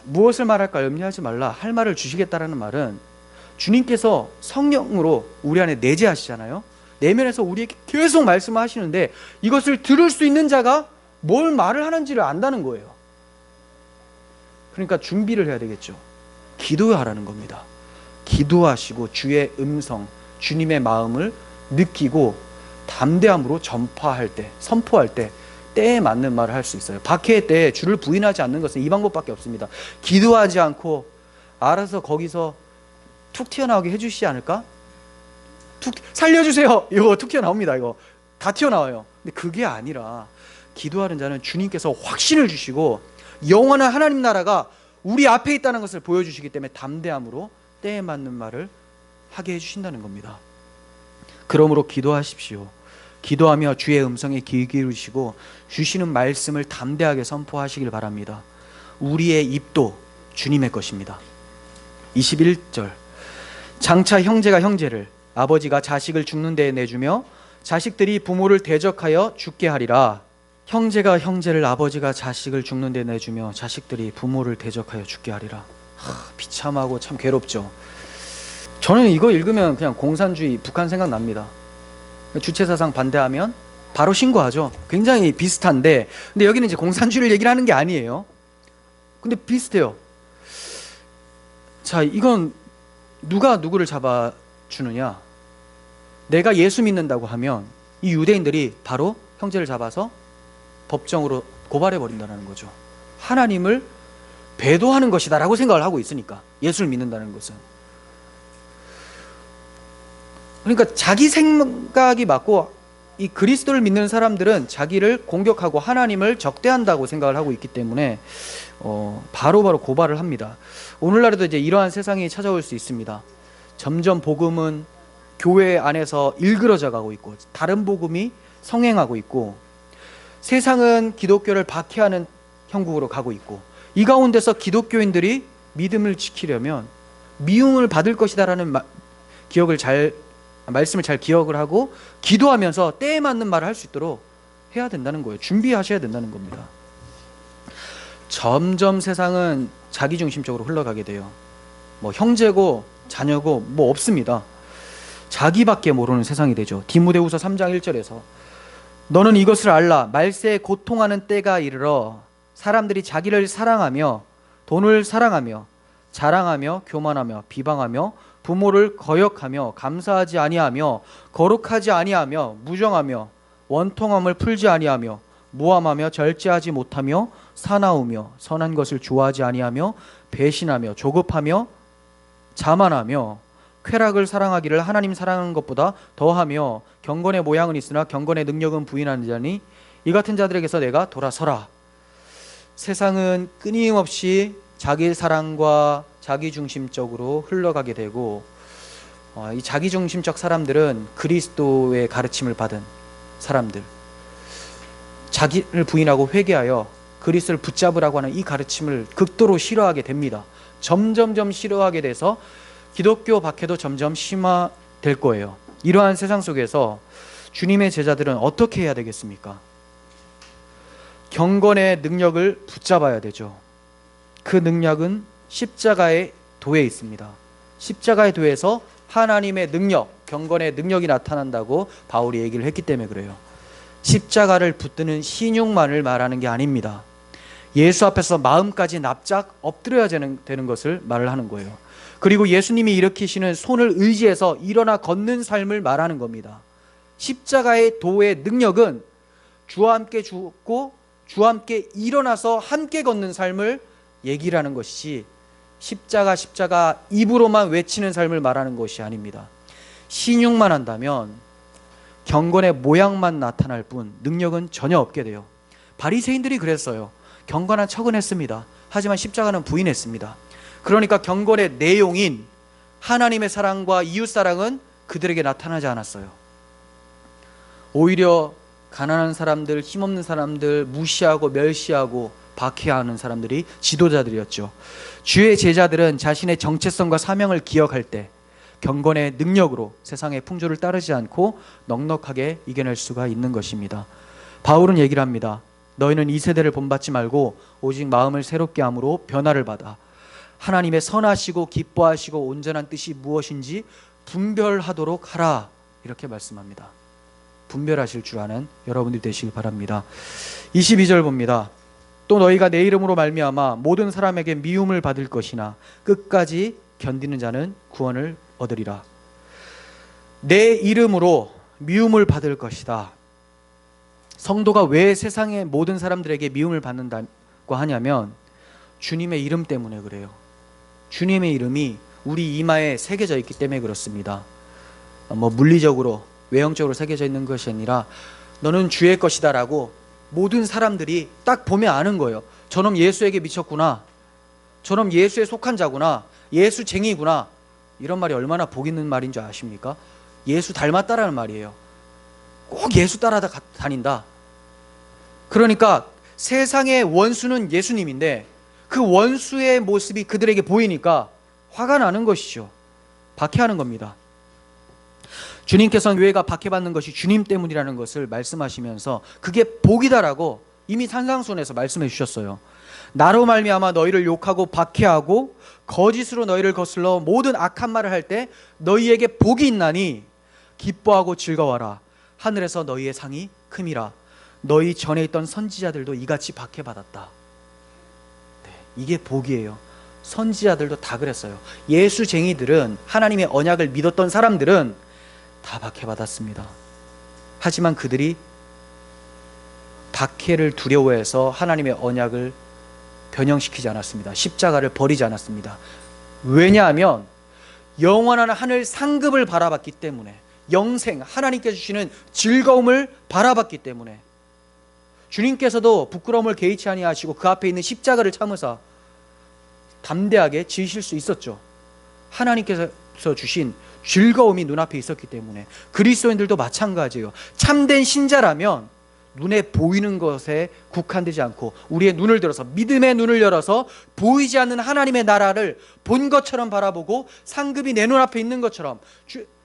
무엇을 말할까 염려하지 말라. 할 말을 주시겠다라는 말은 주님께서 성령으로 우리 안에 내재하시잖아요. 내면에서 우리에게 계속 말씀을 하시는데 이것을 들을 수 있는 자가 뭘 말을 하는지를 안다는 거예요. 그러니까 준비를 해야 되겠죠. 기도하라는 겁니다. 기도하시고 주의 음성, 주님의 마음을 느끼고 담대함으로 전파할 때, 선포할 때 때에 맞는 말을 할 수 있어요. 박해의 때에 주를 부인하지 않는 것은 이 방법밖에 없습니다. 기도하지 않고 알아서 거기서 툭 튀어나오게 해주시지 않을까? 툭 살려주세요. 이거 툭 튀어나옵니다. 이거 다 튀어나와요. 근데 그게 아니라 기도하는 자는 주님께서 확신을 주시고 영원한 하나님 나라가 우리 앞에 있다는 것을 보여주시기 때문에 담대함으로 때에 맞는 말을 하게 해주신다는 겁니다. 그러므로 기도하십시오. 기도하며 주의 음성에 귀 기울이시고 주시는 말씀을 담대하게 선포하시길 바랍니다. 우리의 입도 주님의 것입니다. 21절 장차 형제가 형제를 아버지가 자식을 죽는 데에 내주며 자식들이 부모를 대적하여 죽게 하리라. 형제가 형제를 아버지가 자식을 죽는 데 내주며 자식들이 부모를 대적하여 죽게 하리라. 비참하고 참 괴롭죠. 저는 이거 읽으면 그냥 공산주의 북한 생각납니다. 주체사상 반대하면 바로 신고하죠. 굉장히 비슷한데 근데 여기는 이제 공산주의를 얘기를 하는 게 아니에요. 근데 비슷해요. 자, 이건 누가 누구를 잡아주느냐? 내가 예수 믿는다고 하면 이 유대인들이 바로 형제를 잡아서 법정으로 고발해버린다는 거죠. 하나님을 배도하는 것이다 라고 생각을 하고 있으니까 예수를 믿는다는 것은. 그러니까 자기 생각이 맞고 이 그리스도를 믿는 사람들은 자기를 공격하고 하나님을 적대한다고 생각을 하고 있기 때문에 바로바로 고발을 합니다. 오늘날에도 이제 이러한 세상이 찾아올 수 있습니다. 점점 복음은 교회 안에서 일그러져 가고 있고 다른 복음이 성행하고 있고, 세상은 기독교를 박해하는 형국으로 가고 있고, 이 가운데서 기독교인들이 믿음을 지키려면 미움을 받을 것이다라는 말씀을 잘 기억을 하고 기도하면서 때에 맞는 말을 할 수 있도록 해야 된다는 거예요. 준비하셔야 된다는 겁니다. 점점 세상은 자기중심적으로 흘러가게 돼요. 뭐 형제고 자녀고 뭐 없습니다. 자기밖에 모르는 세상이 되죠. 디모데후서 3장 1절에서 너는 이것을 알라. 말세에 고통하는 때가 이르러 사람들이 자기를 사랑하며 돈을 사랑하며 자랑하며 교만하며 비방하며 부모를 거역하며 감사하지 아니하며 거룩하지 아니하며 무정하며 원통함을 풀지 아니하며 무함하며 절제하지 못하며 사나우며 선한 것을 좋아하지 아니하며 배신하며 조급하며 자만하며 쾌락을 사랑하기를 하나님 사랑하는 것보다 더하며 경건의 모양은 있으나 경건의 능력은 부인하는 자니 이 같은 자들에게서 내가 돌아서라. 세상은 끊임없이 자기 사랑과 자기중심적으로 흘러가게 되고, 이 자기중심적 사람들은 그리스도의 가르침을 받은 사람들, 자기를 부인하고 회개하여 그리스도를 붙잡으라고 하는 이 가르침을 극도로 싫어하게 됩니다. 점점점 싫어하게 돼서 기독교 박해도 점점 심화될 거예요. 이러한 세상 속에서 주님의 제자들은 어떻게 해야 되겠습니까? 경건의 능력을 붙잡아야 되죠. 그 능력은 십자가의 도에 있습니다. 십자가의 도에서 하나님의 능력, 경건의 능력이 나타난다고 바울이 얘기를 했기 때문에 그래요. 십자가를 붙드는 신용만을 말하는 게 아닙니다. 예수 앞에서 마음까지 납작 엎드려야 되는 것을 말을 하는 거예요. 그리고 예수님이 일으키시는 손을 의지해서 일어나 걷는 삶을 말하는 겁니다. 십자가의 도의 능력은 주와 함께 죽고 주와 함께 일어나서 함께 걷는 삶을 얘기를 하는 것이지, 십자가 입으로만 외치는 삶을 말하는 것이 아닙니다. 신용만 한다면 경건의 모양만 나타날 뿐 능력은 전혀 없게 돼요. 바리새인들이 그랬어요. 경건한 척은 했습니다. 하지만 십자가는 부인했습니다. 그러니까 경건의 내용인 하나님의 사랑과 이웃사랑은 그들에게 나타나지 않았어요. 오히려 가난한 사람들, 힘없는 사람들, 무시하고 멸시하고 박해하는 사람들이 지도자들이었죠. 주의 제자들은 자신의 정체성과 사명을 기억할 때 경건의 능력으로 세상의 풍조를 따르지 않고 넉넉하게 이겨낼 수가 있는 것입니다. 바울은 얘기를 합니다. 너희는 이 세대를 본받지 말고 오직 마음을 새롭게 함으로 변화를 받아 하나님의 선하시고 기뻐하시고 온전한 뜻이 무엇인지 분별하도록 하라. 이렇게 말씀합니다. 분별하실 줄 아는 여러분들이 되시길 바랍니다. 22절 봅니다. 또 너희가 내 이름으로 말미암아 모든 사람에게 미움을 받을 것이나 끝까지 견디는 자는 구원을 얻으리라. 내 이름으로 미움을 받을 것이다. 성도가 왜 세상의 모든 사람들에게 미움을 받는다고 하냐면 주님의 이름 때문에 그래요. 주님의 이름이 우리 이마에 새겨져 있기 때문에 그렇습니다. 물리적으로 외형적으로 새겨져 있는 것이 아니라 너는 주의 것이다 라고 모든 사람들이 딱 보면 아는 거예요. 저놈 예수에게 미쳤구나, 저놈 예수에 속한 자구나, 예수쟁이구나. 이런 말이 얼마나 복 있는 말인 줄 아십니까? 예수 닮았다라는 말이에요. 꼭 예수 따라 다닌다. 그러니까 세상의 원수는 예수님인데 그 원수의 모습이 그들에게 보이니까 화가 나는 것이죠. 박해하는 겁니다. 주님께서는 교회가 박해받는 것이 주님 때문이라는 것을 말씀하시면서 그게 복이다라고 이미 산상수훈에서 말씀해 주셨어요. 나로 말미암아 너희를 욕하고 박해하고 거짓으로 너희를 거슬러 모든 악한 말을 할 때 너희에게 복이 있나니 기뻐하고 즐거워라. 하늘에서 너희의 상이 큼이라. 너희 전에 있던 선지자들도 이같이 박해받았다. 네, 이게 복이에요. 선지자들도 다 그랬어요. 예수쟁이들은, 하나님의 언약을 믿었던 사람들은 다 박해받았습니다. 하지만 그들이 박해를 두려워해서 하나님의 언약을 변형시키지 않았습니다. 십자가를 버리지 않았습니다. 왜냐하면 영원한 하늘 상급을 바라봤기 때문에, 영생, 하나님께서 주시는 즐거움을 바라봤기 때문에. 주님께서도 부끄러움을 개의치 아니하시고 그 앞에 있는 십자가를 참으사 담대하게 지으실 수 있었죠. 하나님께서 주님께서 주신 즐거움이 눈앞에 있었기 때문에. 그리스도인들도 마찬가지예요. 참된 신자라면 눈에 보이는 것에 국한되지 않고 우리의 눈을 들어서, 믿음의 눈을 열어서 보이지 않는 하나님의 나라를 본 것처럼 바라보고, 상급이 내 눈앞에 있는 것처럼,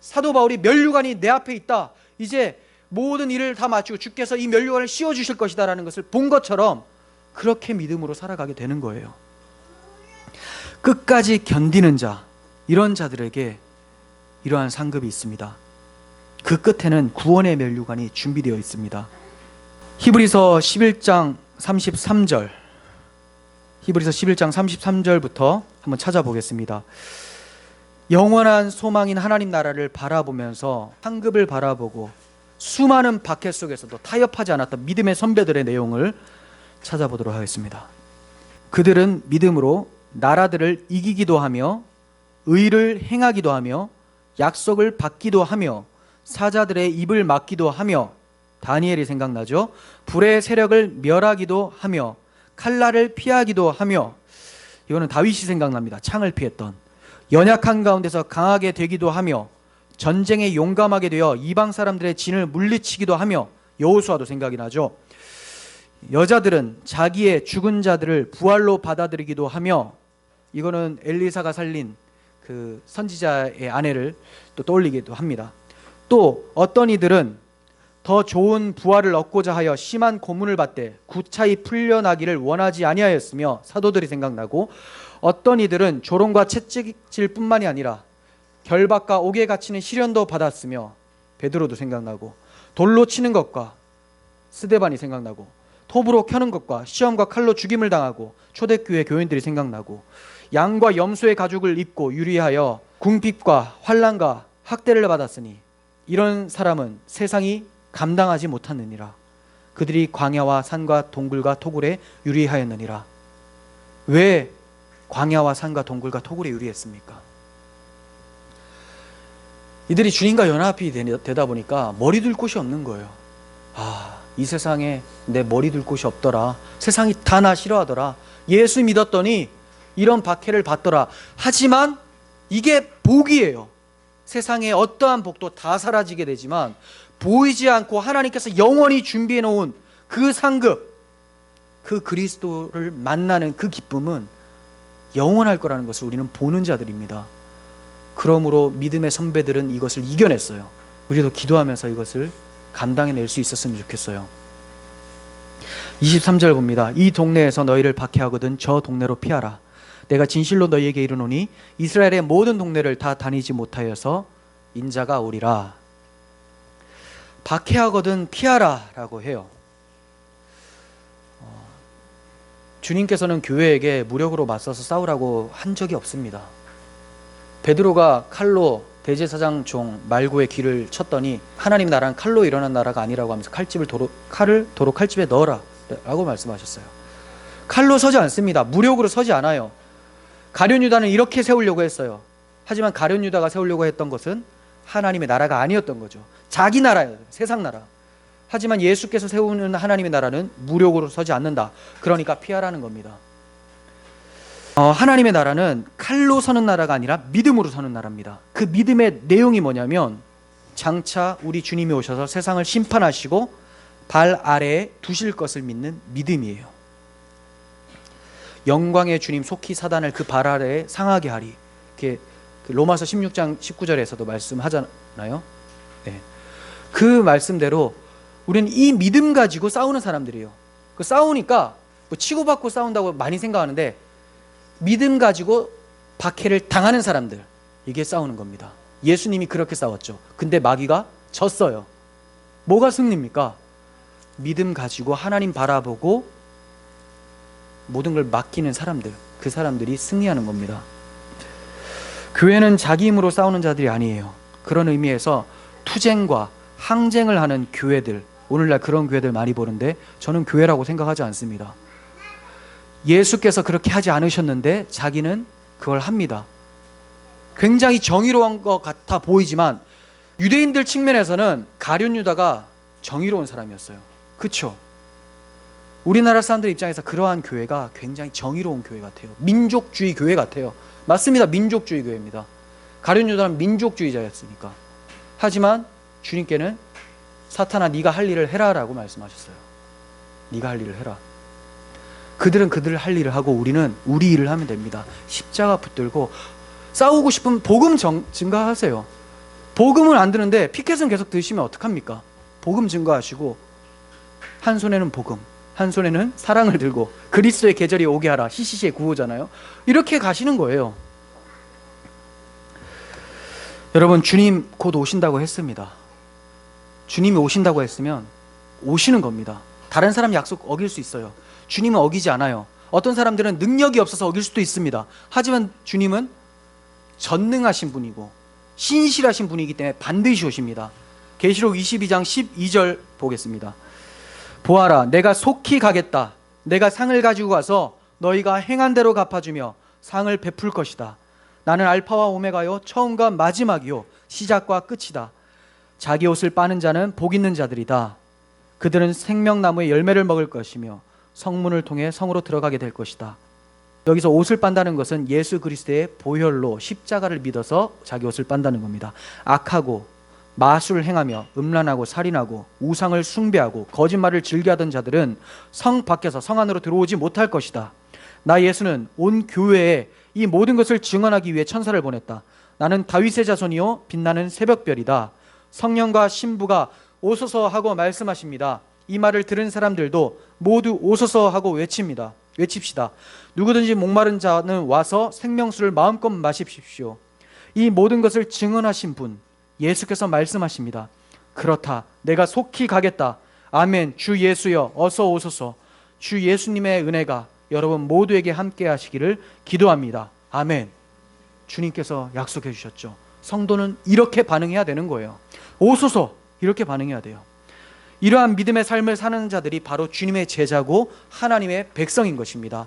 사도 바울이 면류관이 내 앞에 있다, 이제 모든 일을 다 마치고 주께서 이 면류관을 씌워주실 것이다 라는 것을 본 것처럼 그렇게 믿음으로 살아가게 되는 거예요. 끝까지 견디는 자, 이런 자들에게 이러한 상급이 있습니다. 그 끝에는 구원의 면류관이 준비되어 있습니다. 히브리서 11장 33절, 히브리서 11장 33절부터 한번 찾아보겠습니다. 영원한 소망인 하나님 나라를 바라보면서 상급을 바라보고 수많은 박해 속에서도 타협하지 않았던 믿음의 선배들의 내용을 찾아보도록 하겠습니다. 그들은 믿음으로 나라들을 이기기도 하며 의를 행하기도 하며 약속을 받기도 하며 사자들의 입을 막기도 하며, 다니엘이 생각나죠? 불의 세력을 멸하기도 하며 칼날을 피하기도 하며, 이거는 다윗이 생각납니다. 창을 피했던. 연약한 가운데서 강하게 되기도 하며 전쟁에 용감하게 되어 이방 사람들의 진을 물리치기도 하며, 여호수아도 생각이 나죠. 여자들은 자기의 죽은 자들을 부활로 받아들이기도 하며, 이거는 엘리사가 살린 그 선지자의 아내를 또 떠올리기도 합니다. 또 어떤 이들은 더 좋은 부활을 얻고자 하여 심한 고문을 받되 구차히 풀려나기를 원하지 아니하였으며, 사도들이 생각나고, 어떤 이들은 조롱과 채찍질 뿐만이 아니라 결박과 옥에 갇히는 시련도 받았으며, 베드로도 생각나고, 돌로 치는 것과 스데반이 생각나고, 톱으로 켜는 것과 시험과 칼로 죽임을 당하고, 초대교회 교인들이 생각나고, 양과 염소의 가죽을 입고 유리하여 궁핍과 환난과 학대를 받았으니 이런 사람은 세상이 감당하지 못하느니라. 그들이 광야와 산과 동굴과 토굴에 유리하였느니라. 왜 광야와 산과 동굴과 토굴에 유리했습니까? 이들이 주님과 연합이 되다 보니까 머리 둘 곳이 없는 거예요. 이 세상에 내 머리 둘 곳이 없더라. 세상이 다 나 싫어하더라. 예수 믿었더니 이런 박해를 받더라. 하지만 이게 복이에요. 세상의 어떠한 복도 다 사라지게 되지만 보이지 않고 하나님께서 영원히 준비해 놓은 그 상급, 그 그리스도를 만나는 그 기쁨은 영원할 거라는 것을 우리는 보는 자들입니다. 그러므로 믿음의 선배들은 이것을 이겨냈어요. 우리도 기도하면서 이것을 감당해낼 수 있었으면 좋겠어요. 23절 봅니다. 이 동네에서 너희를 박해하거든 저 동네로 피하라. 내가 진실로 너희에게 이르노니 이스라엘의 모든 동네를 다 다니지 못하여서 인자가 오리라. 박해하거든 피하라 라고 해요. 주님께서는 교회에게 무력으로 맞서서 싸우라고 한 적이 없습니다. 베드로가 칼로 대제사장 종 말고의 귀를 쳤더니 하나님 나라는 칼로 일어난 나라가 아니라고 하면서 칼을 도로 칼집에 넣어라 라고 말씀하셨어요. 칼로 서지 않습니다. 무력으로 서지 않아요. 가룟 유다는 이렇게 세우려고 했어요. 하지만 가룟 유다가 세우려고 했던 것은 하나님의 나라가 아니었던 거죠. 자기 나라예요. 세상 나라. 하지만 예수께서 세우는 하나님의 나라는 무력으로 서지 않는다. 그러니까 피하라는 겁니다. 하나님의 나라는 칼로 서는 나라가 아니라 믿음으로 서는 나라입니다. 그 믿음의 내용이 뭐냐면 장차 우리 주님이 오셔서 세상을 심판하시고 발 아래에 두실 것을 믿는 믿음이에요. 영광의 주님 속히 사단을 그 발 아래에 상하게 하리. 이렇게 로마서 16장 19절에서도 말씀하잖아요. 네. 그 말씀대로 우리는 이 믿음 가지고 싸우는 사람들이에요. 그 싸우니까 뭐 치고받고 싸운다고 많이 생각하는데 믿음 가지고 박해를 당하는 사람들, 이게 싸우는 겁니다. 예수님이 그렇게 싸웠죠. 근데 마귀가 졌어요. 뭐가 승리입니까? 믿음 가지고 하나님 바라보고 모든 걸 맡기는 사람들, 그 사람들이 승리하는 겁니다. 교회는 자기 힘으로 싸우는 자들이 아니에요. 그런 의미에서 투쟁과 항쟁을 하는 교회들, 오늘날 그런 교회들 많이 보는데 저는 교회라고 생각하지 않습니다. 예수께서 그렇게 하지 않으셨는데 자기는 그걸 합니다. 굉장히 정의로운 것 같아 보이지만 유대인들 측면에서는 가룟 유다가 정의로운 사람이었어요. 그렇죠? 우리나라 사람들 입장에서 그러한 교회가 굉장히 정의로운 교회 같아요. 민족주의 교회 같아요. 맞습니다. 민족주의 교회입니다. 가룟 유다는 민족주의자였으니까. 하지만 주님께는 사탄아 네가 할 일을 해라라고 말씀하셨어요. 네가 할 일을 해라. 그들은 그들 할 일을 하고 우리는 우리 일을 하면 됩니다. 십자가 붙들고 싸우고 싶으면 복음 증가하세요. 복음을 안 드는데 피켓은 계속 드시면 어떡합니까? 복음 증거하시고 한 손에는 복음, 한 손에는 사랑을 들고 그리스도의 계절이 오게 하라. CCC의 구호잖아요. 이렇게 가시는 거예요. 여러분, 주님 곧 오신다고 했습니다. 주님이 오신다고 했으면 오시는 겁니다. 다른 사람 약속 어길 수 있어요. 주님은 어기지 않아요. 어떤 사람들은 능력이 없어서 어길 수도 있습니다. 하지만 주님은 전능하신 분이고 신실하신 분이기 때문에 반드시 오십니다. 계시록 22장 12절 보겠습니다. 보아라, 내가 속히 가겠다. 내가 상을 가지고 가서 너희가 행한 대로 갚아주며 상을 베풀 것이다. 나는 알파와 오메가요, 처음과 마지막이요, 시작과 끝이다. 자기 옷을 빠는 자는 복 있는 자들이다. 그들은 생명나무의 열매를 먹을 것이며 성문을 통해 성으로 들어가게 될 것이다. 여기서 옷을 빤다는 것은 예수 그리스도의 보혈로 십자가를 믿어서 자기 옷을 빤다는 겁니다. 악하고 마술을 행하며 음란하고 살인하고 우상을 숭배하고 거짓말을 즐겨하던 자들은 성 밖에서 성 안으로 들어오지 못할 것이다. 나 예수는 온 교회에 이 모든 것을 증언하기 위해 천사를 보냈다. 나는 다윗의 자손이요 빛나는 새벽별이다. 성령과 신부가 오소서 하고 말씀하십니다. 이 말을 들은 사람들도 모두 오소서 하고 외칩시다. 누구든지 목마른 자는 와서 생명수를 마음껏 마십시오. 이 모든 것을 증언하신 분 예수께서 말씀하십니다. 그렇다, 내가 속히 가겠다. 아멘. 주 예수여 어서 오소서. 주 예수님의 은혜가 여러분 모두에게 함께 하시기를 기도합니다. 아멘. 주님께서 약속해 주셨죠. 성도는 이렇게 반응해야 되는 거예요. 오소서, 이렇게 반응해야 돼요. 이러한 믿음의 삶을 사는 자들이 바로 주님의 제자고 하나님의 백성인 것입니다.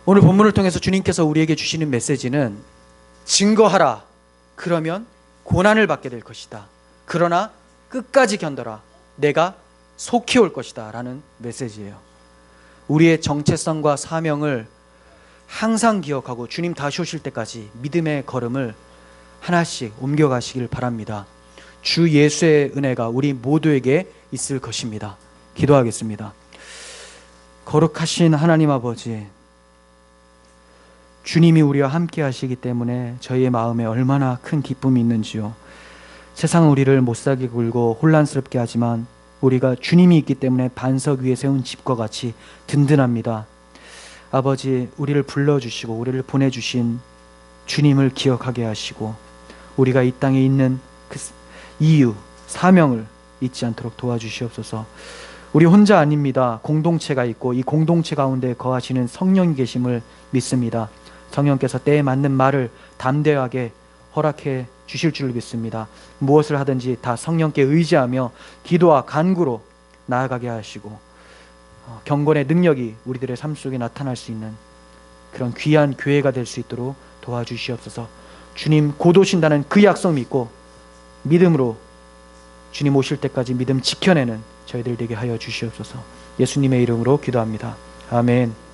오늘 본문을 통해서 주님께서 우리에게 주시는 메시지는 증거하라. 그러면 고난을 받게 될 것이다. 그러나 끝까지 견뎌라. 내가 속히 올 것이다. 라는 메시지예요. 우리의 정체성과 사명을 항상 기억하고 주님 다시 오실 때까지 믿음의 걸음을 하나씩 옮겨가시길 바랍니다. 주 예수의 은혜가 우리 모두에게 있을 것입니다. 기도하겠습니다. 거룩하신 하나님 아버지, 주님이 우리와 함께 하시기 때문에 저희의 마음에 얼마나 큰 기쁨이 있는지요. 세상은 우리를 못살게 굴고 혼란스럽게 하지만 우리가 주님이 있기 때문에 반석 위에 세운 집과 같이 든든합니다. 아버지, 우리를 불러주시고 우리를 보내주신 주님을 기억하게 하시고 우리가 이 땅에 있는 그 이유, 사명을 잊지 않도록 도와주시옵소서. 우리 혼자 아닙니다. 공동체가 있고 이 공동체 가운데 거하시는 성령이 계심을 믿습니다. 성령께서 때에 맞는 말을 담대하게 허락해 주실 줄 믿습니다. 무엇을 하든지 다 성령께 의지하며 기도와 간구로 나아가게 하시고 경건의 능력이 우리들의 삶 속에 나타날 수 있는 그런 귀한 교회가 될 수 있도록 도와주시옵소서. 주님 곧 오신다는 그 약속 믿고 믿음으로 주님 오실 때까지 믿음 지켜내는 저희들 되게 하여 주시옵소서. 예수님의 이름으로 기도합니다. 아멘.